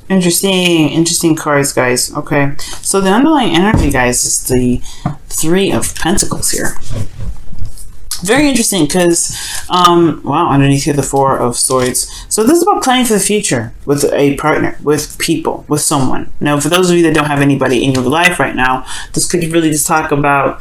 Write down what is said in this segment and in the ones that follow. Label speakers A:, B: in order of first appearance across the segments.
A: Interesting cards, guys. Okay, so the underlying energy, guys, is the Three of Pentacles here. Very interesting because, wow, underneath here, the Four of Swords. So this is about planning for the future with a partner, with people, with someone. Now, for those of you that don't have anybody in your life right now, this could really just talk about,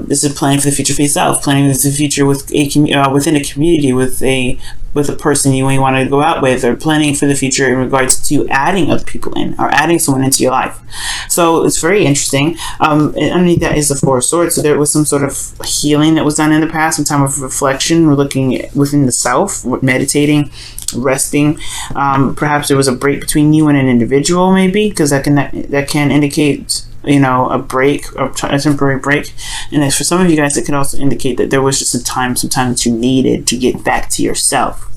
A: this is planning for the future for yourself, planning for the future with within a community, with a person you want to go out with, or planning for the future in regards to adding other people in, or adding someone into your life. So it's very interesting. And underneath that is the Four of Swords. So there was some sort of healing that was done in the past, some time of reflection. We're looking within the self, meditating, resting. Perhaps there was a break between you and an individual, maybe, because that can indicate, you know, a break, or a temporary break. And as for some of you guys, it could also indicate that there was just some time that you needed to get back to yourself.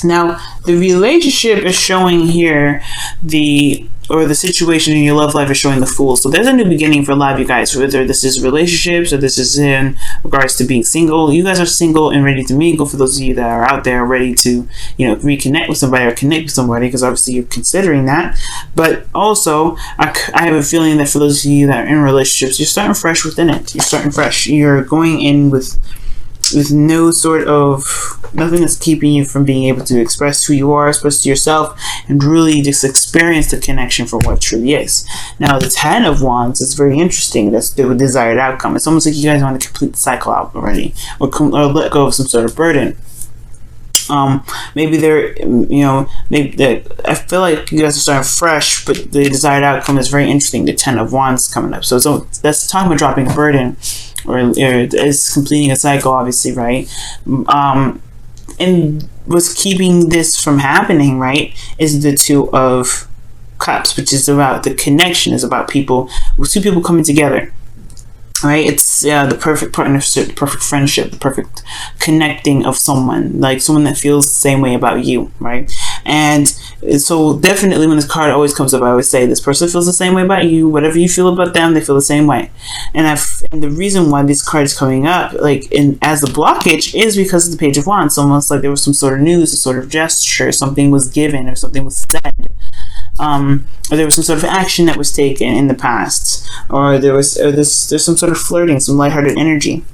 A: Now, the relationship is showing here the situation in your love life is showing the Fool. So there's a new beginning for a lot of you guys, whether this is relationships or this is in regards to being single. You guys are single and ready to mingle. For those of you that are out there ready to, you know, reconnect with somebody or connect with somebody, because obviously you're considering that. But also, I have a feeling that for those of you that are in relationships, you're starting fresh within it. You're starting fresh. You're going in with no sort of, nothing that's keeping you from being able to express who you are, express to yourself, and really just experience the connection for what it truly is. Now, the Ten of Wands is very interesting. That's the desired outcome. It's almost like you guys want to complete the cycle out already, or let go of some sort of burden. Maybe they're, you know, I feel like you guys are starting fresh, but the desired outcome is very interesting. The Ten of Wands coming up. So that's talking about dropping a burden, or is completing a cycle, obviously, right? And what's keeping this from happening, right, is the Two of Cups, which is about the connection, is about two people coming together. Right, it's the perfect partnership, the perfect friendship, the perfect connecting of someone, like someone that feels the same way about you, right? And so definitely when this card always comes up, I always say this person feels the same way about you. Whatever you feel about them, they feel the same way. And the reason why this card is coming up, like as the blockage, is because of the Page of Wands. Almost like there was some sort of news, a sort of gesture, something was given or something was said. Or there was some sort of action that was taken in the past, or there's some sort of flirting, some lighthearted energy.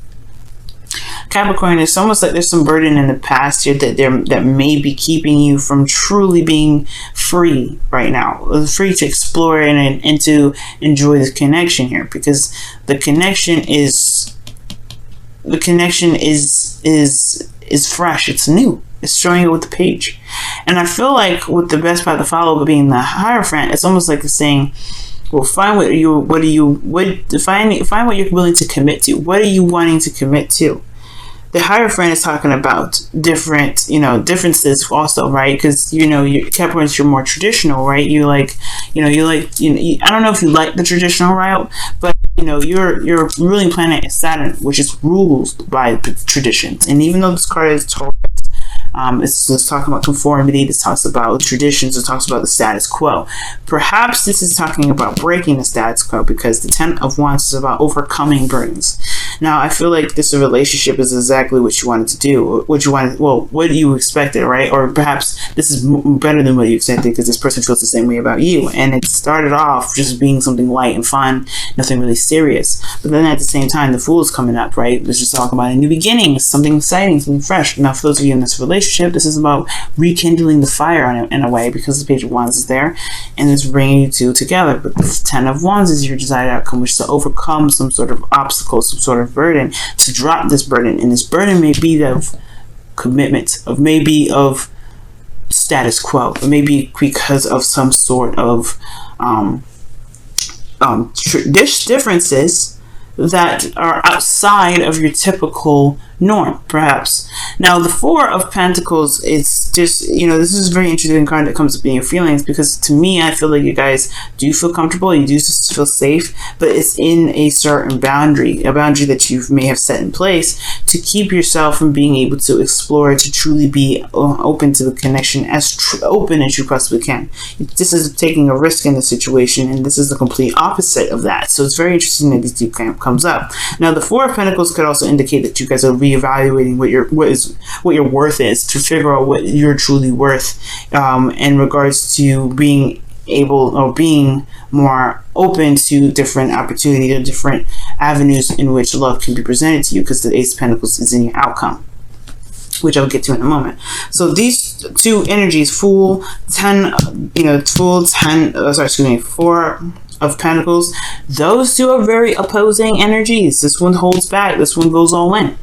A: Capricorn, it's almost like there's some burden in the past here that may be keeping you from truly being free right now, free to explore and to enjoy this connection here, because the connection is fresh, it's new. It's showing it with the page. And I feel like with the best path to follow being the Hierophant, it's almost like it's saying, well, find what you're willing to commit to. What are you wanting to commit to? The Hierophant is talking about different, differences also, right? Because, Capricorns, you're more traditional, right? I don't know if you like the traditional route, but your ruling planet is Saturn, which is ruled by traditions. And even though this card is told, it's talking about conformity, this talks about traditions, it talks about the status quo. Perhaps this is talking about breaking the status quo, because the Ten of Wands is about overcoming burdens. Now, I feel like this relationship is exactly what you wanted to do, what you expected, right? Or perhaps this is better than what you expected, because this person feels the same way about you, and it started off just being something light and fun, nothing really serious. But then at the same time, the Fool is coming up, right? Let's just talk about a new beginning, something exciting, something fresh. Now, for those of you in this relationship, this is about rekindling the fire in a way, because the Page of Wands is there, and it's bringing you two together. But the Ten of Wands is your desired outcome, which is to overcome some sort of obstacle, some sort of burden, to drop this burden. And this burden may be of commitment, of status quo, or maybe because of some sort of differences that are outside of your typical norm, perhaps. Now, the Four of Pentacles is just, this is a very interesting card that comes up in your feelings, because to me, I feel like you guys do feel comfortable, you do feel safe, but it's in a certain boundary, a boundary that you may have set in place to keep yourself from being able to explore, to truly be open to the connection, as open as you possibly can. This is taking a risk in the situation, and this is the complete opposite of that. So it's very interesting that these two come comes up. Now, the Four of Pentacles could also indicate that you guys are reevaluating what your worth is, to figure out what you're truly worth in regards to being able or being more open to different opportunities or different avenues in which love can be presented to you, because the Ace of Pentacles is in your outcome, which I'll get to in a moment. So these two energies, Four of Pentacles, those two are very opposing energies. This one holds back, this one goes all in.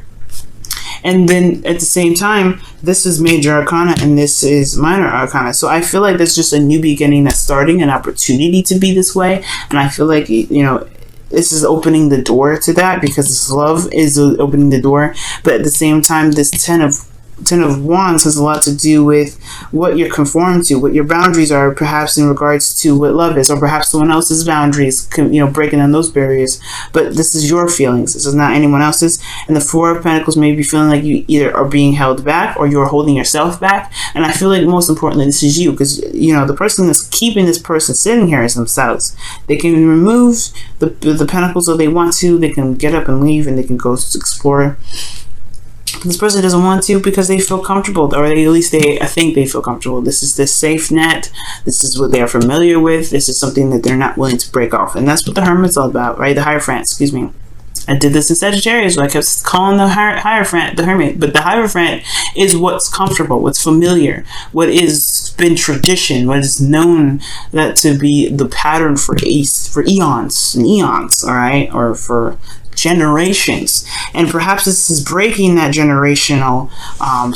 A: And then at the same time, this is major arcana and this is minor arcana. So I feel like there's just a new beginning that's starting, an opportunity to be this way. And I feel like, you know, this is opening the door to that, because this love is opening the door. But at the same time, this Ten of Wands has a lot to do with what you're conformed to, what your boundaries are, perhaps in regards to what love is, or perhaps someone else's boundaries, you know, breaking down those barriers. But this is your feelings. This is not anyone else's. And the Four of Pentacles may be feeling like you either are being held back or you're holding yourself back. And I feel like most importantly, this is you, because, you know, the person that's keeping this person sitting here is themselves. They can remove the pentacles if they want to. They can get up and leave, and they can go explore. This person doesn't want to because they feel comfortable, or at least I think they feel comfortable. This is the safe net. This is what they are familiar with. This is something that they're not willing to break off. And that's what the Hermit's all about, right? The Hierophant, excuse me. I did this in Sagittarius, so I kept calling the Hierophant the Hermit. But the Hierophant is what's comfortable, what's familiar, what is been tradition, what is known that to be the pattern for eons and eons, all right? Or for generations. And perhaps this is breaking that generational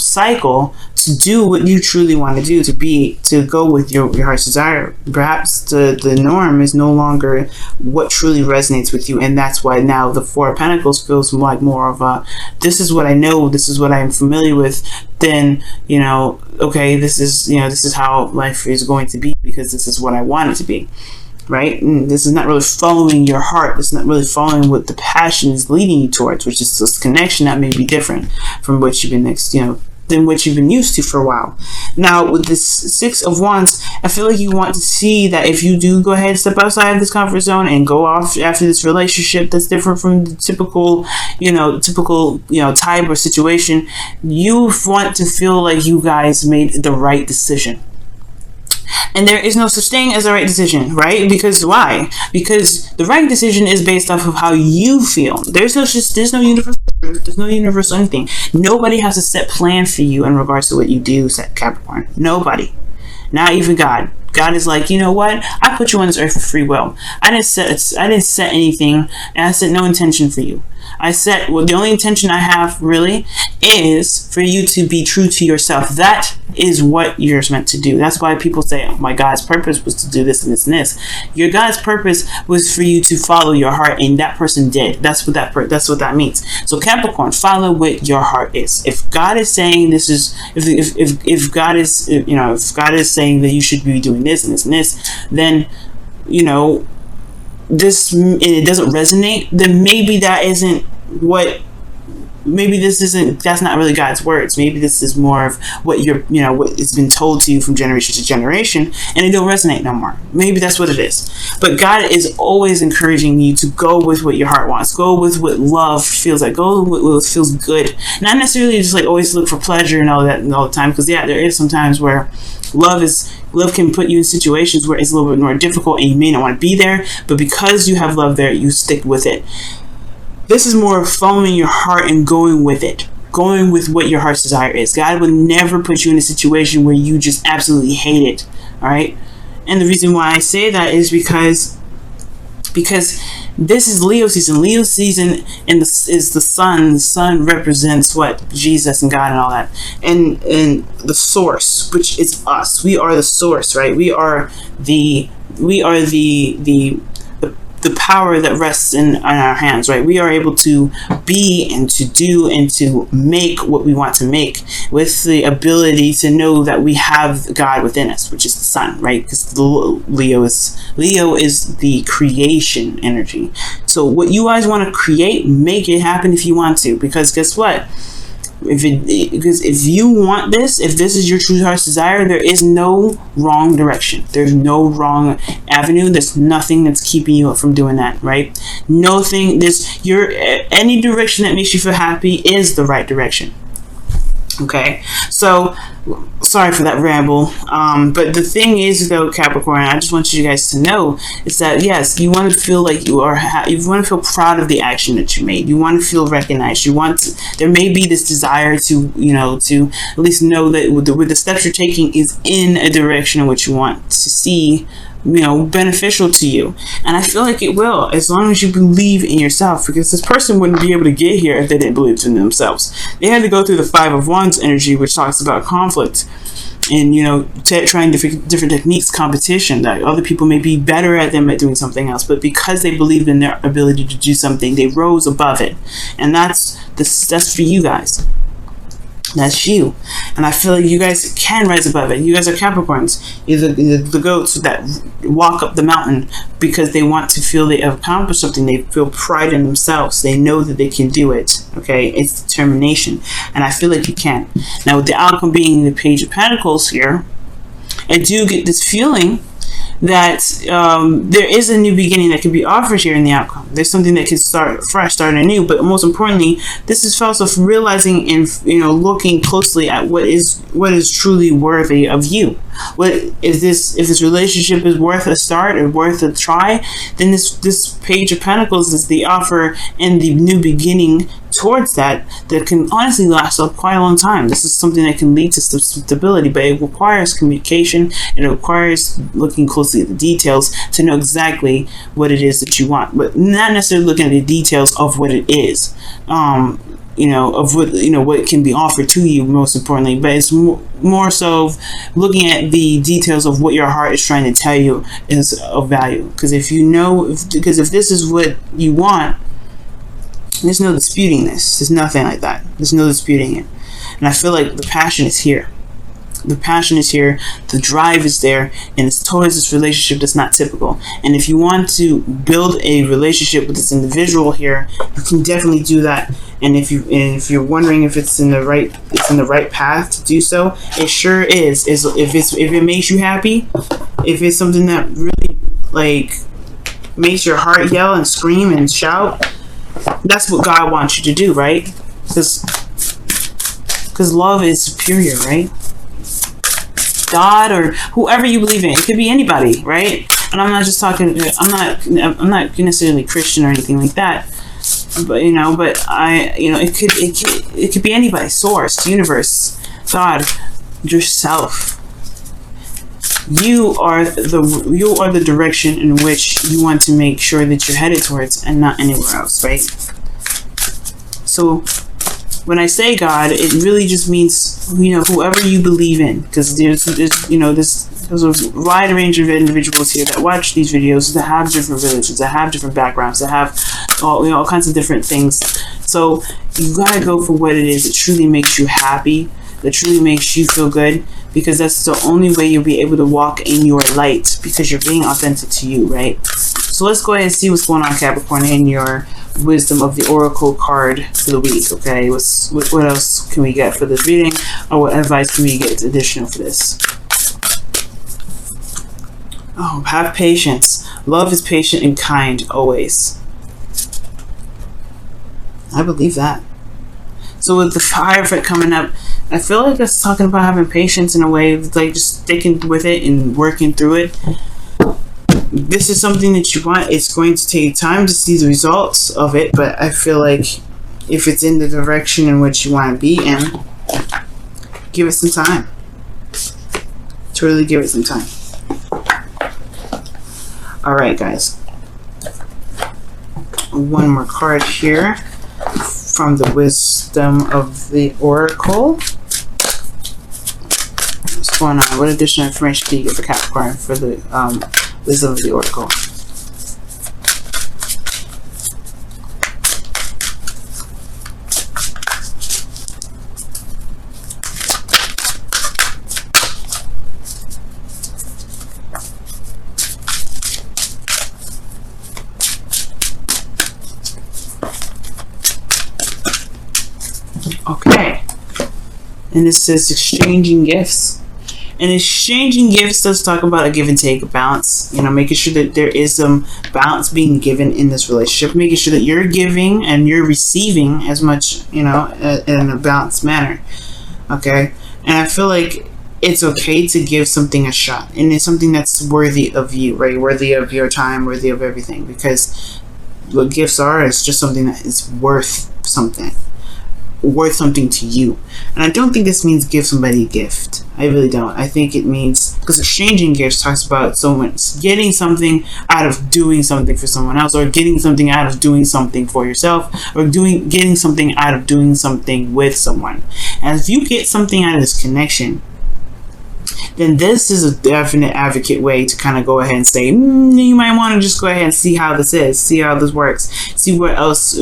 A: cycle to do what you truly want to do, to go with your heart's desire. Perhaps the norm is no longer what truly resonates with you, and that's why now the Four of Pentacles feels like more of a, this is what I know, this is what I am familiar with, then, you know, okay, this is how life is going to be, because this is what I want it to be. Right? And this is not really following your heart. This is not really following what the passion is leading you towards, which is this connection that may be different from what you've been, than what you've been used to for a while. Now, with this Six of Wands, I feel like you want to see that if you do go ahead and step outside of this comfort zone and go off after this relationship that's different from the typical type or situation, you want to feel like you guys made the right decision. And there is no such thing as a right decision, right? Because why? Because the right decision is based off of how you feel. There's no universal truth. There's no universal anything. Nobody has a set plan for you in regards to what you do, Capricorn. Nobody. Not even God. God is like, you know what? I put you on this earth for free will. I didn't set anything, and I set no intention for you. The only intention I have really is for you to be true to yourself. That is what you're meant to do. That's why people say, oh, my God's purpose was to do this and this and this. Your God's purpose was for you to follow your heart, and that person did. That's what that means. So Capricorn, follow what your heart is. If God is saying this is, if God is, if God is saying that you should be doing this and this and this, then, it doesn't resonate, then maybe that's not really God's words. Maybe this is more of what what has been told to you from generation to generation, and it don't resonate no more. Maybe that's what it is. But God is always encouraging you to go with what your heart wants. Go with what love feels like. Go with what feels good. Not necessarily just like always look for pleasure and all that and all the time, because there is some times where love can put you in situations where it's a little bit more difficult and you may not want to be there, but because you have love there, you stick with it. This is more of following your heart and going with it. Going with what your heart's desire is. God will never put you in a situation where you just absolutely hate it. Alright? And the reason why I say that is because this is Leo season. Leo season is the sun. The sun represents what? Jesus and God and all that. And the source, which is us. We are the source, right? We are the power that rests in our hands, right? We are able to be and to do and to make what we want to make with the ability to know that we have God within us, which is the sun, right? Because Leo is the creation energy. So what you guys want to create, make it happen if you want to, because guess what? Because if you want this, if this is your true heart's desire, there is no wrong direction. There's no wrong avenue. There's nothing that's keeping you from doing that, right? Nothing. Any direction that makes you feel happy is the right direction. Okay, so sorry for that ramble, but the thing is, though, Capricorn, I just want you guys to know is that yes, you want to feel like you want to feel proud of the action that you made. You want to feel recognized. There may be this desire to to at least know that with the steps you're taking is in a direction in which you want to see beneficial to you. And I feel like it will, as long as you believe in yourself, because this person wouldn't be able to get here if they didn't believe in themselves. They had to go through the Five of Wands energy, which talks about conflict and trying different techniques, competition, that other people may be better at them at doing something else, but because they believed in their ability to do something, they rose above it. And that's for you guys. That's you. And I feel like you guys can rise above it. You guys are Capricorns. You're the goats that walk up the mountain because they want to feel they have accomplished something. They feel pride in themselves. They know that they can do it. Okay? It's determination. And I feel like you can. Now, with the outcome being the Page of Pentacles here, I do get this feeling that there is a new beginning that can be offered here in the outcome. There's something that can start fresh, start anew. But most importantly, this is also realizing and looking closely at what is truly worthy of you. If this relationship is worth a start or worth a try, then this Page of Pentacles is the offer and the new beginning towards that can honestly last quite a long time. This is something that can lead to stability, but it requires communication. It requires looking closely at the details to know exactly what it is that you want, but not necessarily looking at the details of what it is. Of what can be offered to you, most importantly, but it's more so looking at the details of what your heart is trying to tell you is of value. Because if this is what you want, there's no disputing this. There's nothing like that. There's no disputing it. And I feel like the passion is here. The passion is here, the drive is there, and it's towards this relationship that's not typical. And if you want to build a relationship with this individual here, you can definitely do that. And if you're wondering if it's in the right path to do so, it sure is. If it makes you happy, if it's something that really makes your heart yell and scream and shout, that's what God wants you to do, right? Because love is superior, right? God or whoever you believe in. It could be anybody, right? And I'm not just talking. I'm not necessarily Christian or anything like that. But it could be anybody. Source, universe, God, yourself. You are the direction in which you want to make sure that you're headed towards, and not anywhere else, right? So when I say God, it really just means, whoever you believe in, because there's a wide range of individuals here that watch these videos that have different religions, that have different backgrounds, that have all kinds of different things. So you gotta go for what it is that truly makes you happy, that truly makes you feel good, because that's the only way you'll be able to walk in your light, because you're being authentic to you, right? So let's go ahead and see what's going on, Capricorn, in your wisdom of the Oracle card for the week. Okay, what else can we get for this reading, or what advice can we get additional for this? Oh, have patience. Love is patient and kind always. I believe that. So with the Hierophant coming up, I feel like it's talking about having patience in a way, like just sticking with it and working through it. This is something that you want. It's going to take time to see the results of it, but I feel like if it's in the direction in which you want to be in, give it some time. To really give it some time. Alright, guys. One more card here from the wisdom of the Oracle. What's going on? What additional information can you get for Capricorn for the wisdom of the Oracle? Okay. And it says exchanging gifts. And exchanging gifts does talk about a give and take, a balance. You know, making sure that there is some balance being given in this relationship. Making sure that you're giving and you're receiving as much, you know, in a balanced manner. Okay? And I feel like it's okay to give something a shot. And it's something that's worthy of you, right? Worthy of your time, worthy of everything. Because what gifts are is just something that is worth something. Worth something to you. And I don't think this means give somebody a gift. I really don't. I think it means, because exchanging gifts talks about someone getting something out of doing something for someone else, or getting something out of doing something for yourself, or getting something out of doing something with someone. And if you get something out of this connection, then this is a definite advocate way to kind of go ahead and say, you might want to just go ahead and see how this is, see how this works, see what else,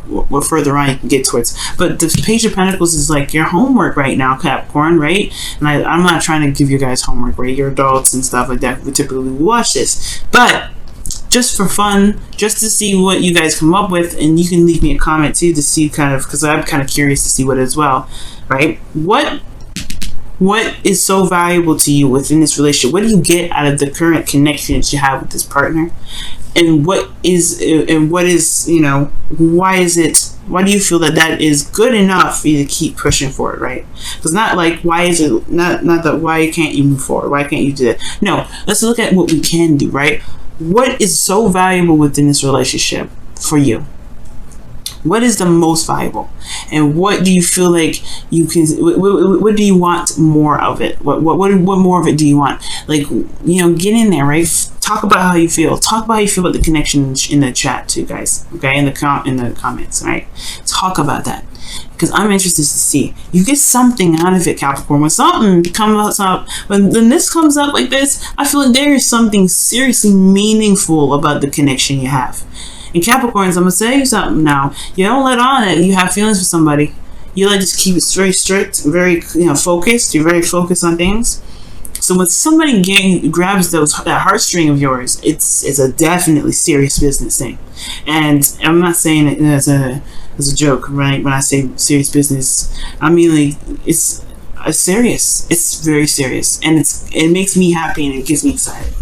A: what further on you can get towards. But the Page of Pentacles is like your homework right now, Capricorn, right? And I'm not trying to give you guys homework, right? You're adults and stuff like that. We typically watch this, but just for fun, just to see what you guys come up with, and you can leave me a comment too to see kind of, because I'm kind of curious to see what as well, right? What is so valuable to you within this relationship? What do you get out of the current connection that you have with this partner? And what is, you know, why do you feel that is good enough for you to keep pushing for it, right? Because not like, why is it, not that why can't you move forward? Why can't you do that? No, let's look at what we can do, right? What is so valuable within this relationship for you? What is the most valuable, and what do you feel like you can? What do you want more of it? What more of it do you want? Like, you know, get in there, right? Talk about how you feel. Talk about how you feel about the connection in the chat too, guys. Okay, in the comments, right? Talk about that, because I'm interested to see you get something out of it, Capricorn. When something comes up, when this comes up like this, I feel like there is something seriously meaningful about the connection you have. And Capricorns, I'm going to say you something now. You don't let on that you have feelings for somebody. You like just keep it very strict, very, you know, focused. You're very focused on things. So when somebody grabs that heartstring of yours, it's a definitely serious business thing. And I'm not saying it as a joke, right? When I say serious business, I mean, like, it's serious. It's very serious, and it makes me happy and it gets me excited.